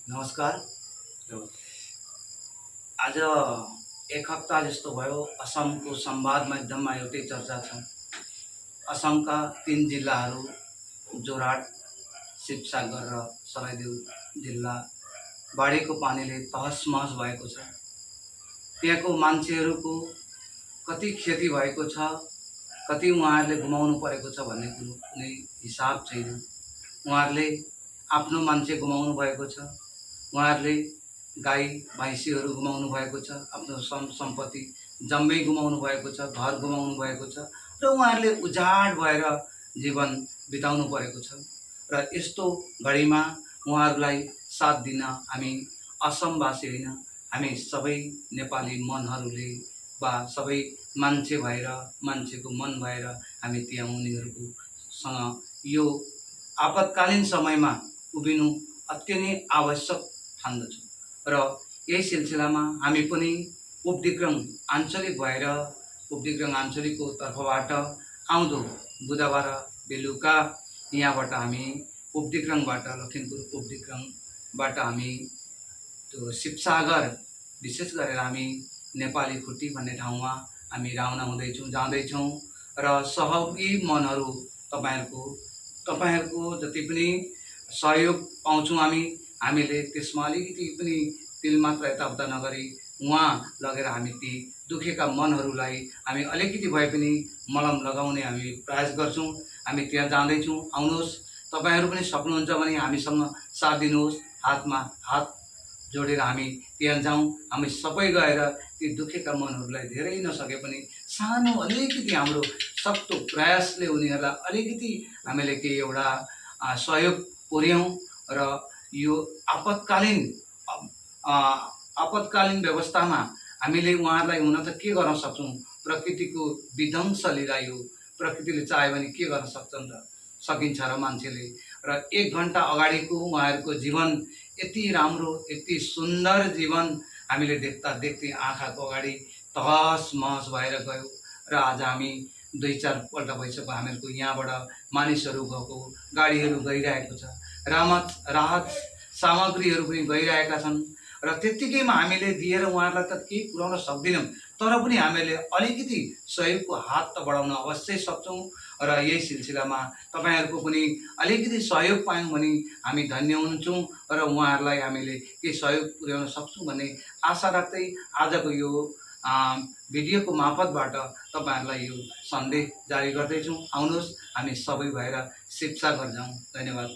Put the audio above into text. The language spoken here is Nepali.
नमस्कार। आज एक हप्ता जस्तो भयो असमको संवाद माध्यममा एउटै चर्चा छ। असमका 3 जिल्लाहरू जोरहाट, शिवसागर र सराइदेउ जिल्ला बाढीको पानीले तहस-महस भएको छ। त्यहाँको मान्छेहरूको कति क्षति भएको छ, कति उहाँहरूले गुमाउनु परेको छ भन्ने कुनै हिसाब छैन। उहाँहरूले आफ्नो मान्छे गुमाउनु भएको छ। उहाँहरूले गाई भैँसीहरू गुमाउनु भएको छ, आफ्नो सम्पत्ति जम्मै गुमाउनु भएको छ, घर गुमाउनु भएको छ र उहाँहरूले उजाड भएर जीवन बिताउनु परेको छ। र यस्तो घडीमा उहाँहरूलाई साथ दिन हामी असमवासी होइन, हामी सबै नेपाली मनहरूले वा सबै मान्छे भएर, मान्छेको मन भएर हामी त्यहाँ उनीहरूसँग यो आपतकालीन समयमा उभिनु अति नै आवश्यक ठान्दछु। र यही सिलसिलामा हामी पनि उप्डिक्रङ आञ्चलिक भएर उप्डिक्रङ आञ्चलिकको तर्फबाट आउँदो बुधबार बेलुका यहाँबाट हामी उप्डिक्रङबाट लखिमपुर उप्डिक्रङबाट हामी त्यो शिवसागर विशेष गरेर हामी नेपाली खुट्टी भन्ने ठाउँमा हामी रवाना हुँदैछौँ, जाँदैछौँ र सहयोगी मनहरू तपाईहरूको जति पनि सहयोग पाउँछौँ हामीले त्यसमा अलिकति पनि तिल मात्र यताउता नगरी उहाँ लगेर हामी ती दुखेका मनहरूलाई हामी अलिकति भए पनि मलम लगाउने हामी प्रयास गर्छौँ। हामी त्यहाँ जाँदैछौँ, आउनुहोस्। तपाईहरू पनि सक्नुहुन्छ भने हामीसँग साथ दिनुहोस्। हातमा हात जोडेर हामी त्यहाँ जाउँ। हामी सबै गएर ती दुखेका मनहरूलाई धेरै नसके पनि सानो अलिकति हाम्रो सक्दो प्रयासले उनीहरूलाई अलिकति हामीले केही एउटा सहयोग पुर्याउँ र यो आपतकालीन व्यवस्थामा हामीले उहाँहरूलाई हुन त के गर्न सक्छौँ। प्रकृतिको विध्वंस लिँदा यो प्रकृतिले चाह्यो भने के गर्न सकिन्छ र मान्छेले। र 1 घन्टा अगाडिको उहाँहरूको जीवन यति राम्रो, यति सुन्दर जीवन हामीले देख्दै आँखाको अगाडि तहस-महस भएर गयो। र आज हामी 2-4 पल्ट भइसक्यो हामीहरूको यहाँबाट मानिसहरू गएको, गाडीहरू गइरहेको छ, राहत सामग्रीहरू पनि गइरहेका छन्। र त्यत्तिकैमा हामीले दिएर उहाँहरूलाई त केही पुर्याउन सक्दैनौँ, तर पनि हामीले अलिकति सहयोगको हात त बढाउन अवश्य सक्छौँ। र यही सिलसिलामा तपाईहरूको पनि अलिकति सहयोग पायौँ भने हामी धन्य हुन्छौँ र उहाँहरूलाई हामीले केही सहयोग पुर्याउन सक्छौँ भन्ने आशा राख्दै आजको यो भिडियोको मार्फतबाट तपाईहरूलाई यो सन्देश जारी गर्दैछौँ। आउनुहोस्, हामी सबै भएर शिवसागर जाउँ। धन्यवाद।